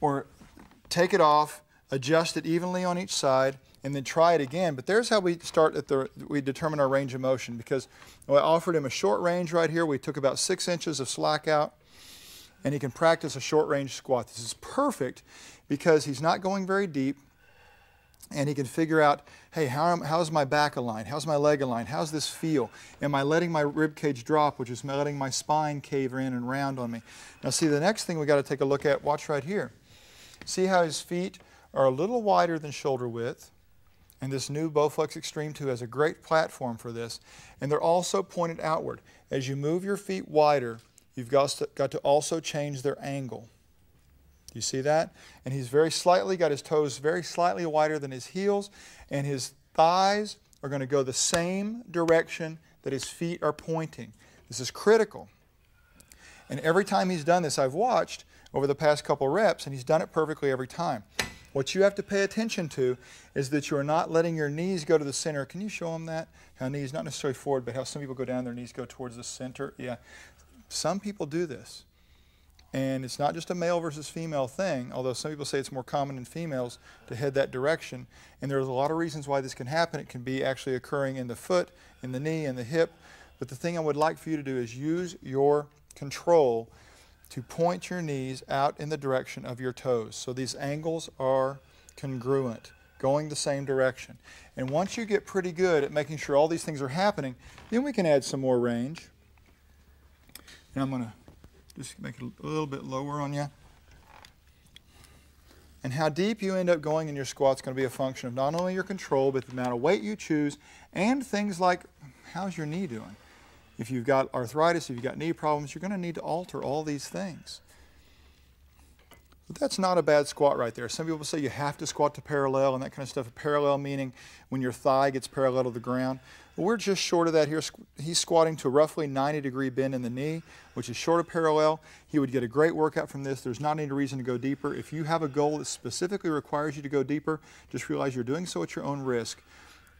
or take it off, adjust it evenly on each side, and then try it again. But there's how we start we determine our range of motion, because I offered him a short range right here. We took about 6 inches of slack out, and he can practice a short range squat. This is perfect because he's not going very deep, and he can figure out, hey, how's my back aligned? How's my leg aligned? How's this feel? Am I letting my rib cage drop, which is letting my spine cave in and round on me? Now see, the next thing we got to take a look at, watch right here. See how his feet are a little wider than shoulder width, and this new bowflex xtreme2 has a great platform for this, and they're also pointed outward. As you move your feet wider, you've got to also change their angle. You see that? And he's got his toes very slightly wider than his heels, and his thighs are going to go the same direction that his feet are pointing. This is critical. And every time he's done this, I've watched over the past couple reps, and he's done it perfectly every time. What you have to pay attention to is that you're not letting your knees go to the center. Can you show them that? How knees, not necessarily forward, but how some people go down, their knees go towards the center. Yeah, some people do this. And it's not just a male versus female thing, although some people say it's more common in females to head that direction. And there's a lot of reasons why this can happen. It can be actually occurring in the foot, in the knee, in the hip. But the thing I would like for you to do is use your control to point your knees out in the direction of your toes. So these angles are congruent, going the same direction. And once you get pretty good at making sure all these things are happening, then we can add some more range. And I'm going to just make it a little bit lower on you. And how deep you end up going in your squat is going to be a function of not only your control, but the amount of weight you choose, and things like, how's your knee doing? If you've got arthritis, if you've got knee problems, you're going to need to alter all these things. But that's not a bad squat right there. Some people say you have to squat to parallel and that kind of stuff. Parallel meaning when your thigh gets parallel to the ground. Well, we're just short of that here. He's squatting to a roughly 90-degree bend in the knee, which is short of parallel. He would get a great workout from this. There's not any reason to go deeper. If you have a goal that specifically requires you to go deeper, just realize you're doing so at your own risk.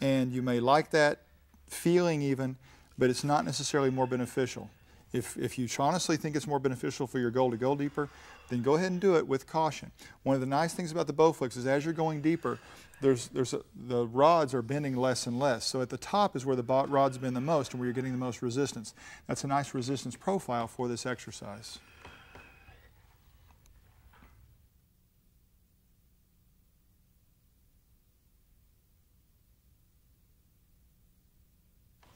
And you may like that feeling even, but it's not necessarily more beneficial. If you honestly think it's more beneficial for your goal to go deeper, then go ahead and do it with caution. One of the nice things about the bowflex is as you're going deeper, the rods are bending less and less. So at the top is where the rods bend the most and where you're getting the most resistance. That's a nice resistance profile for this exercise.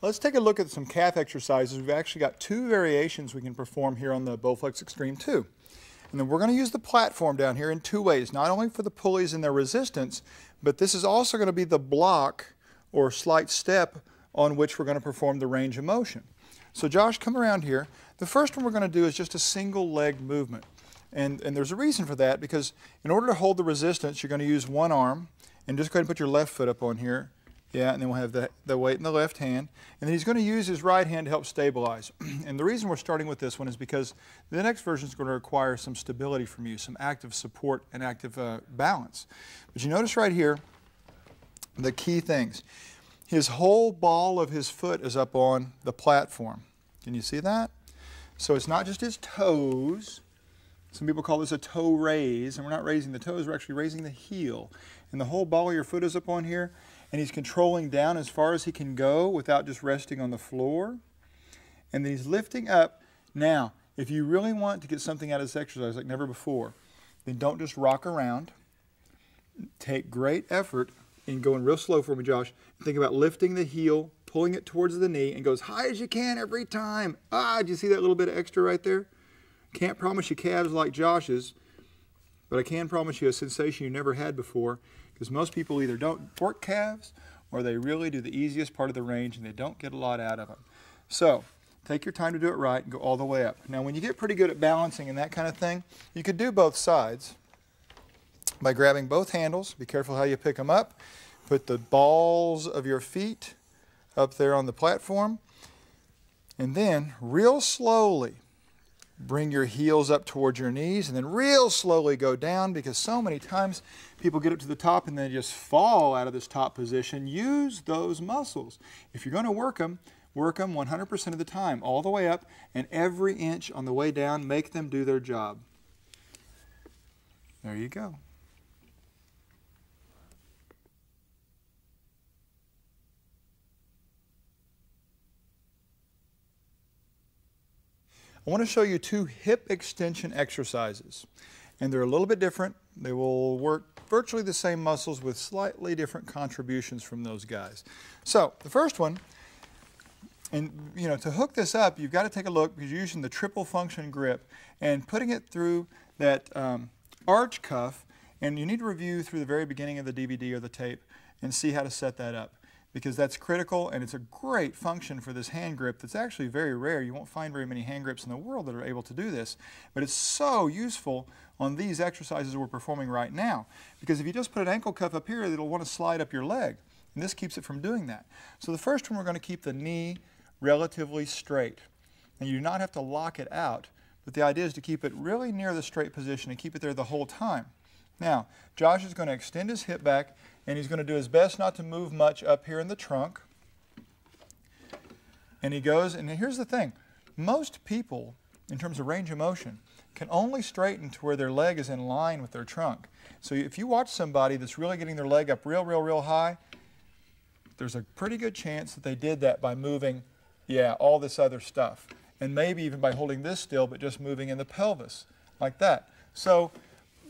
Let's take a look at some calf exercises. We've actually got 2 variations we can perform here on the bowflex xtreme2. And then we're going to use the platform down here in 2 ways, not only for the pulleys and their resistance, but this is also going to be the block or slight step on which we're going to perform the range of motion. So Josh, come around here. The first one we're going to do is just a single leg movement. And there's a reason for that, because in order to hold the resistance, you're going to use one arm, and just go ahead and put your left foot up on here. Yeah, and then we'll have the weight in the left hand. And then he's going to use his right hand to help stabilize. And the reason we're starting with this one is because the next version is going to require some stability from you, some active support and active balance. But you notice right here the key things. His whole ball of his foot is up on the platform. Can you see that? So it's not just his toes. Some people call this a toe raise, and we're not raising the toes, we're actually raising the heel. And the whole ball of your foot is up on here. And he's controlling down as far as he can go without just resting on the floor. And then he's lifting up. Now, if you really want to get something out of this exercise like never before, then don't just rock around. Take great effort in going real slow for me, Josh. Think about lifting the heel, pulling it towards the knee, and go as high as you can every time. Ah, do you see that little bit of extra right there? Can't promise you calves like Josh's, but I can promise you a sensation you never had before. Because most people either don't work calves or they really do the easiest part of the range and they don't get a lot out of them. So take your time to do it right and go all the way up. Now when you get pretty good at balancing and that kind of thing, you could do both sides by grabbing both handles. Be careful how you pick them up. Put the balls of your feet up there on the platform, and then real slowly bring your heels up towards your knees, and then real slowly go down, because so many times people get up to the top and then just fall out of this top position. Use those muscles. If you're going to work them 100% of the time, all the way up, and every inch on the way down, make them do their job. There you go. I want to show you two hip extension exercises, and they're a little bit different. They will work virtually the same muscles with slightly different contributions from those guys. So the first one, and to hook this up, you've got to take a look because you're using the triple function grip and putting it through that arch cuff, and you need to review through the very beginning of the DVD or the tape and see how to set that up, because that's critical, and it's a great function for this hand grip that's actually very rare. You won't find very many hand grips in the world that are able to do this, but it's so useful on these exercises we're performing right now, because if you just put an ankle cuff up here, it'll want to slide up your leg, and this keeps it from doing that. So the first one, we're going to keep the knee relatively straight, and you do not have to lock it out, but the idea is to keep it really near the straight position and keep it there the whole time. Now, Josh is going to extend his hip back, and he's going to do his best not to move much up here in the trunk. And he goes, and here's the thing, most people, in terms of range of motion, can only straighten to where their leg is in line with their trunk. So if you watch somebody that's really getting their leg up real high, there's a pretty good chance that they did that by moving, all this other stuff. And maybe even by holding this still, but just moving in the pelvis, like that. So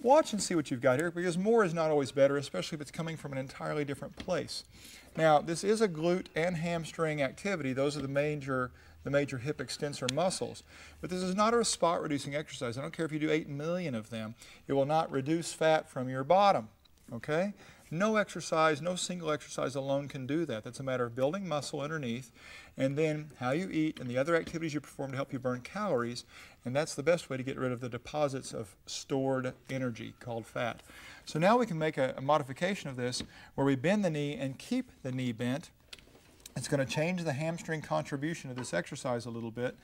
watch and see what you've got here, because more is not always better, especially if it's coming from an entirely different place. Now, this is a glute and hamstring activity. Those are the major hip extensor muscles. But this is not a spot reducing exercise. I don't care if you do 8 million of them. It will not reduce fat from your bottom, okay? No exercise, no single exercise alone can do that. That's a matter of building muscle underneath, and then how you eat and the other activities you perform to help you burn calories, and that's the best way to get rid of the deposits of stored energy called fat. So now we can make a modification of this where we bend the knee and keep the knee bent. It's going to change the hamstring contribution of this exercise a little bit.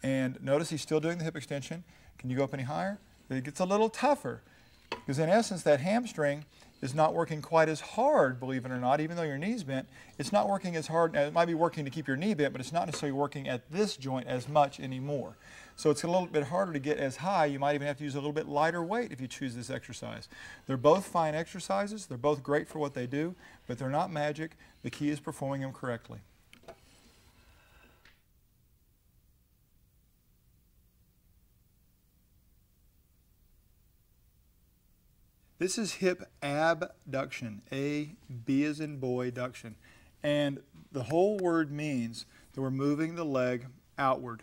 And notice he's still doing the hip extension. Can you go up any higher? It gets a little tougher, because in essence that hamstring is not working quite as hard, believe it or not, even though your knee's bent. It's not working as hard. It might be working to keep your knee bent, but it's not necessarily working at this joint as much anymore. So it's a little bit harder to get as high. You might even have to use a little bit lighter weight if you choose this exercise. They're both fine exercises. They're both great for what they do, but they're not magic. The key is performing them correctly. This is hip abduction, A-B as in boy, duction. And the whole word means that we're moving the leg outward.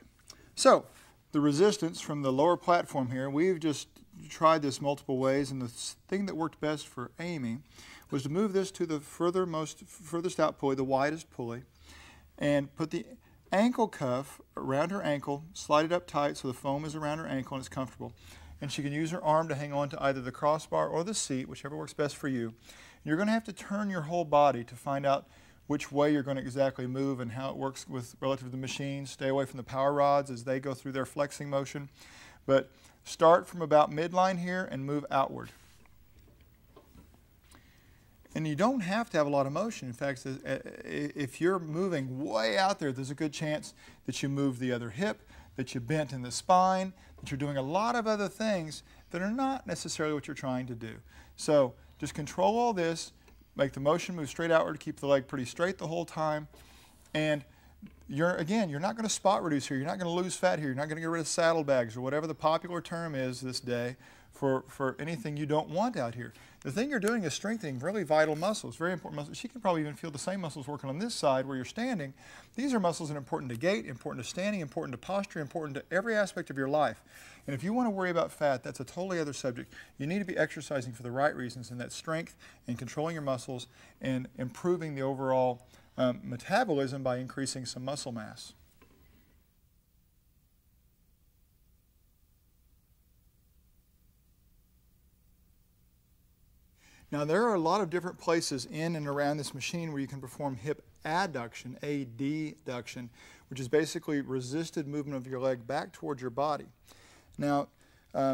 So, the resistance from the lower platform here, we've just tried this multiple ways, and the thing that worked best for Amy was to move this to the furthest out pulley, the widest pulley, and put the ankle cuff around her ankle, slide it up tight so the foam is around her ankle and it's comfortable. And she can use her arm to hang on to either the crossbar or the seat, whichever works best for you. You're going to have to turn your whole body to find out which way you're going to exactly move and how it works with relative to the machine. Stay away from the power rods as they go through their flexing motion. But start from about midline here and move outward. And you don't have to have a lot of motion. In fact, if you're moving way out there, there's a good chance that you move the other hip, that you bent in the spine, that you're doing a lot of other things that are not necessarily what you're trying to do. So just control all this, make the motion move straight outward, keep the leg pretty straight the whole time, and you're not going to spot reduce here. You're not going to lose fat here. You're not going to get rid of saddlebags or whatever the popular term is this day for anything you don't want out here. The thing you're doing is strengthening really vital muscles, very important muscles. She can probably even feel the same muscles working on this side where you're standing. These are muscles that are important to gait, important to standing, important to posture, important to every aspect of your life. And if you want to worry about fat, that's a totally other subject. You need to be exercising for the right reasons, and that's strength and controlling your muscles and improving the overall metabolism by increasing some muscle mass. Now, there are a lot of different places in and around this machine where you can perform hip adduction, adduction, which is basically resisted movement of your leg back towards your body. Now,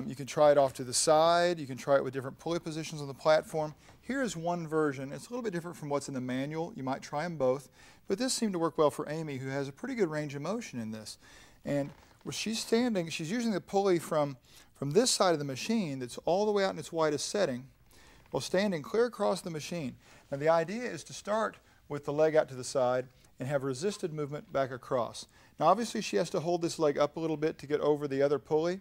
you can try it off to the side. You can try it with different pulley positions on the platform. Here is one version. It's a little bit different from what's in the manual. You might try them both. But this seemed to work well for Amy, who has a pretty good range of motion in this. And where she's standing, she's using the pulley from from this side of the machine that's all the way out in its widest setting while standing clear across the machine. Now the idea is to start with the leg out to the side and have resisted movement back across. Now obviously she has to hold this leg up a little bit to get over the other pulley,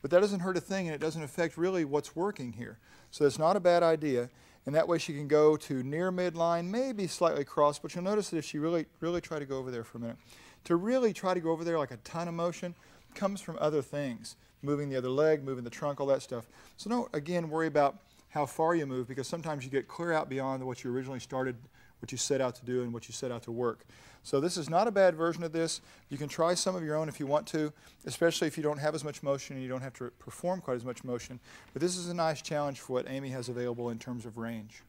but that doesn't hurt a thing and it doesn't affect really what's working here. So that's not a bad idea, and that way she can go to near midline, maybe slightly cross, but you'll notice that if she really try to go over there for a minute, to really try to go over there like a ton of motion comes from other things, moving the other leg, moving the trunk, all that stuff. So don't, again, worry about how far you move, because sometimes you get clear out beyond what you originally started, what you set out to do and what you set out to work. So this is not a bad version of this. You can try some of your own if you want to, especially if you don't have as much motion and you don't have to perform quite as much motion. But this is a nice challenge for what Amy has available in terms of range.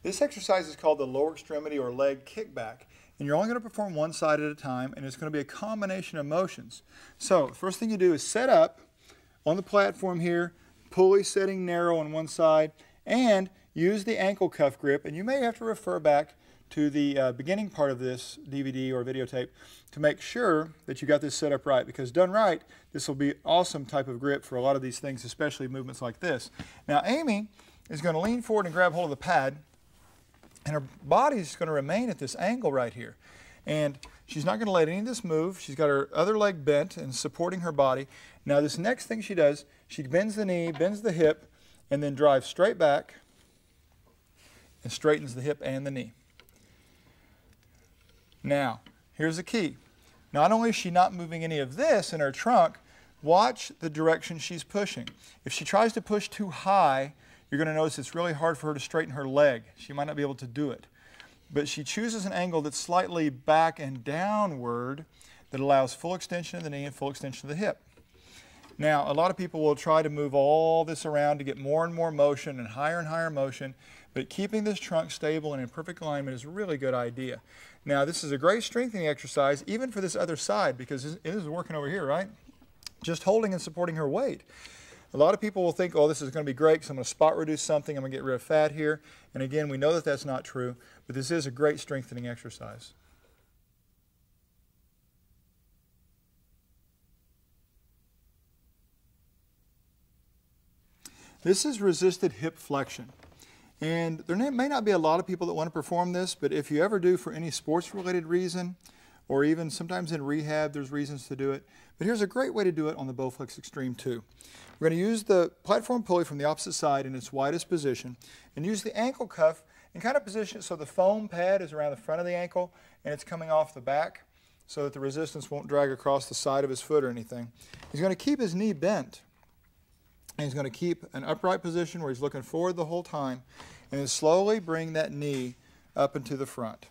This exercise is called the lower extremity or leg kickback, and you're only going to perform one side at a time, and it's going to be a combination of motions. So the first thing you do is set up on the platform here, pulley setting narrow on one side, and use the ankle cuff grip, and you may have to refer back to the beginning part of this DVD or videotape to make sure that you got this set up right, because done right, this will be an awesome type of grip for a lot of these things, especially movements like this. Now Amy is going to lean forward and grab hold of the pad, and her body is going to remain at this angle right here. And she's not going to let any of this move. She's got her other leg bent and supporting her body. Now this next thing she does, she bends the knee, bends the hip, and then drives straight back and straightens the hip and the knee. Now, here's the key. Not only is she not moving any of this in her trunk, watch the direction she's pushing. If she tries to push too high, you're going to notice it's really hard for her to straighten her leg. She might not be able to do it. But she chooses an angle that's slightly back and downward that allows full extension of the knee and full extension of the hip. Now, a lot of people will try to move all this around to get more and more motion and higher motion, but keeping this trunk stable and in perfect alignment is a really good idea. Now, this is a great strengthening exercise, even for this other side, because it is working over here, right? Just holding and supporting her weight. A lot of people will think, oh, this is going to be great because I'm going to spot reduce something, I'm going to get rid of fat here. And again, we know that that's not true, but this is a great strengthening exercise. This is resisted hip flexion. And there may not be a lot of people that want to perform this, but if you ever do for any sports-related reason, or even sometimes in rehab, there's reasons to do it. But here's a great way to do it on the bowflex xtreme2. We're going to use the platform pulley from the opposite side in its widest position and use the ankle cuff and kind of position it so the foam pad is around the front of the ankle and it's coming off the back so that the resistance won't drag across the side of his foot or anything. He's going to keep his knee bent, and he's going to keep an upright position where he's looking forward the whole time, and then slowly bring that knee up into the front.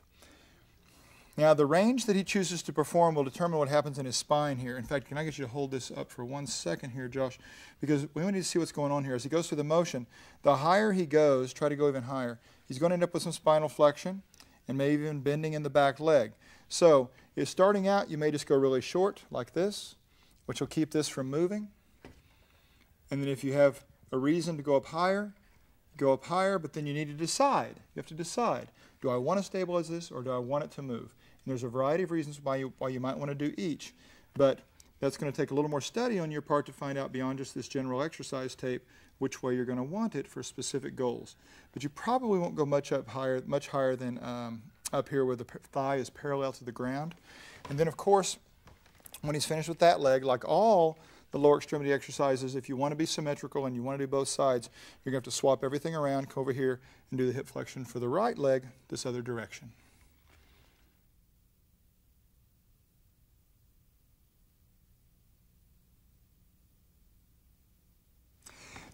Now the range that he chooses to perform will determine what happens in his spine here. In fact, can I get you to hold this up for 1 second here, Josh? Because we need to see what's going on here. As he goes through the motion, the higher he goes, try to go even higher, he's going to end up with some spinal flexion and maybe even bending in the back leg. So if starting out, you may just go really short like this, which will keep this from moving. And then if you have a reason to go up higher, but then you need to decide. You have to decide, do I want to stabilize this or do I want it to move? And there's a variety of reasons why you might want to do each, but that's going to take a little more study on your part to find out beyond just this general exercise tape which way you're going to want it for specific goals. But you probably won't go much higher than up here where the thigh is parallel to the ground. And then of course, when he's finished with that leg, like all the lower extremity exercises, if you want to be symmetrical and you want to do both sides, you're going to have to swap everything around, come over here and do the hip flexion for the right leg this other direction.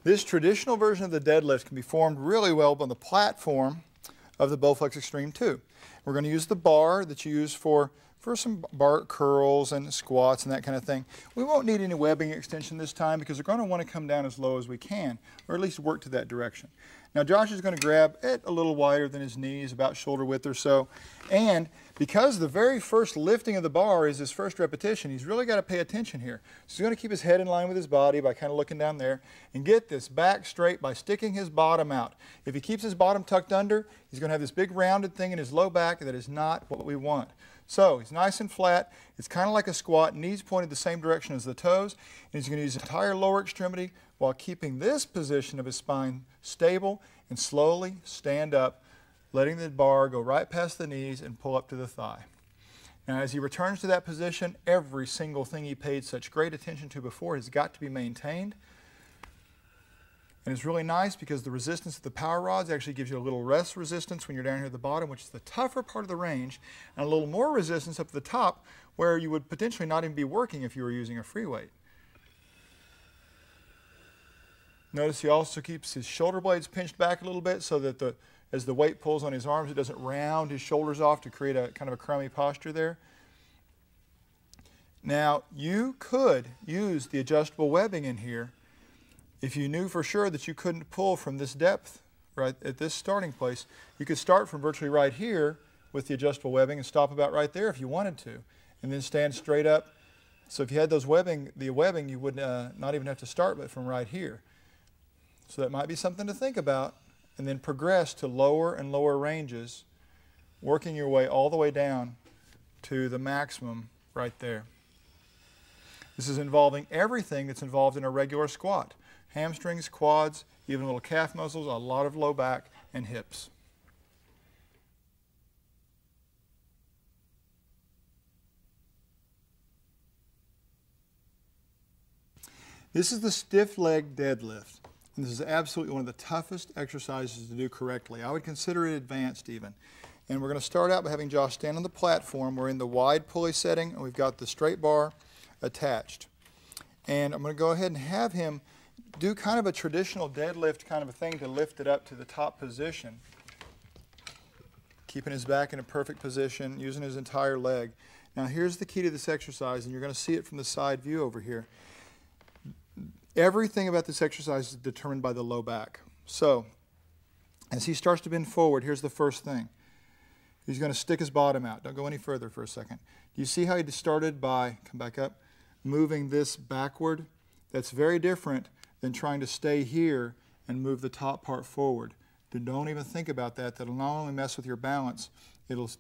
This traditional version of the deadlift can be formed really well on the platform of the bowflex xtreme2. We're going to use the bar that you use for for some bar curls and squats and that kind of thing. We won't need any webbing extension this time because we're going to want to come down as low as we can, or at least work to that direction. Now Josh is going to grab it a little wider than his knees, about shoulder width or so. And because the very first lifting of the bar is his first repetition, he's really got to pay attention here. So he's going to keep his head in line with his body by kind of looking down there, and get this back straight by sticking his bottom out. If he keeps his bottom tucked under, he's going to have this big rounded thing in his low back that is not what we want. So he's nice and flat. It's kind of like a squat, knees pointed the same direction as the toes, and he's going to use the entire lower extremity while keeping this position of his spine stable, and slowly stand up, letting the bar go right past the knees and pull up to the thigh. Now as he returns to that position, every single thing he paid such great attention to before has got to be maintained. And it's really nice because the resistance of the power rods actually gives you a little less resistance when you're down here at the bottom, which is the tougher part of the range, and a little more resistance up at the top where you would potentially not even be working if you were using a free weight. Notice he also keeps his shoulder blades pinched back a little bit so that as the weight pulls on his arms, it doesn't round his shoulders off to create a kind of a crummy posture there. Now, you could use the adjustable webbing in here if you knew for sure that you couldn't pull from this depth right at this starting place. You could start from virtually right here with the adjustable webbing and stop about right there if you wanted to, and then stand straight up. So if you had the webbing, you would not even have to start but from right here. So that might be something to think about, and then progress to lower and lower ranges, working your way all the way down to the maximum right there. This is involving everything that's involved in a regular squat. Hamstrings, quads, even little calf muscles, a lot of low back and hips. This is the stiff leg deadlift. And this is absolutely one of the toughest exercises to do correctly. I would consider it advanced even. And we're going to start out by having Josh stand on the platform. We're in the wide pulley setting, and we've got the straight bar attached. And I'm going to go ahead and have him do kind of a traditional deadlift kind of a thing to lift it up to the top position. Keeping his back in a perfect position, using his entire leg. Now here's the key to this exercise, and you're going to see it from the side view over here. Everything about this exercise is determined by the low back. So, as he starts to bend forward, here's the first thing. He's going to stick his bottom out. Don't go any further for a second. Do you see how he started by, come back up, moving this backward? That's very different than trying to stay here and move the top part forward. Don't even think about that. That'll not only mess with your balance, it'll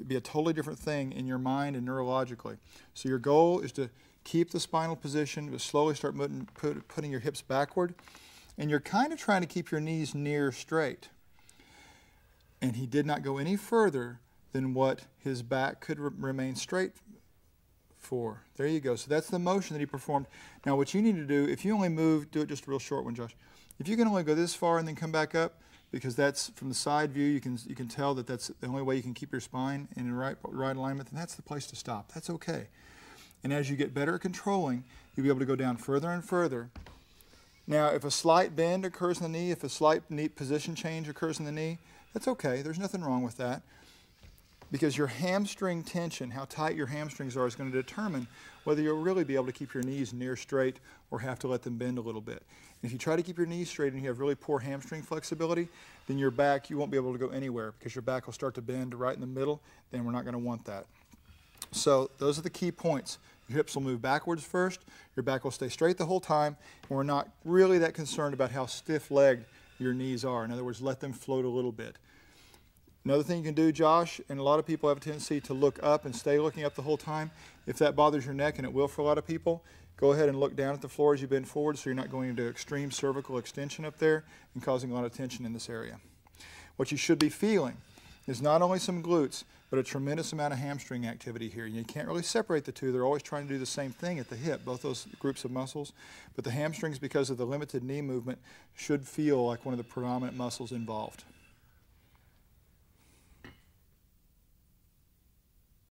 be a totally different thing in your mind and neurologically. So your goal is to keep the spinal position, but slowly start putting your hips backward. And you're kind of trying to keep your knees near straight. And he did not go any further than what his back could remain straight for. There you go. So that's the motion that he performed. Now what you need to do, if you only move, do it just a real short one, Josh. If you can only go this far and then come back up, because that's from the side view, you can tell that that's the only way you can keep your spine in the right alignment, then that's the place to stop. That's okay. And as you get better at controlling, you'll be able to go down further and further. Now, if a slight bend occurs in the knee, if a slight position change occurs in the knee, that's okay. There's nothing wrong with that. Because your hamstring tension, how tight your hamstrings are, is going to determine whether you'll really be able to keep your knees near straight or have to let them bend a little bit. And if you try to keep your knees straight and you have really poor hamstring flexibility, then your back, you won't be able to go anywhere because your back will start to bend right in the middle. Then we're not going to want that. So those are the key points. Your hips will move backwards first, your back will stay straight the whole time, and we're not really that concerned about how stiff-legged your knees are. In other words, let them float a little bit. Another thing you can do, Josh, and a lot of people have a tendency to look up and stay looking up the whole time. If that bothers your neck, and it will for a lot of people, go ahead and look down at the floor as you bend forward so you're not going into extreme cervical extension up there and causing a lot of tension in this area. What you should be feeling is not only some glutes, but a tremendous amount of hamstring activity here. You can't really separate the two. They're always trying to do the same thing at the hip, both those groups of muscles. But the hamstrings, because of the limited knee movement, should feel like one of the predominant muscles involved.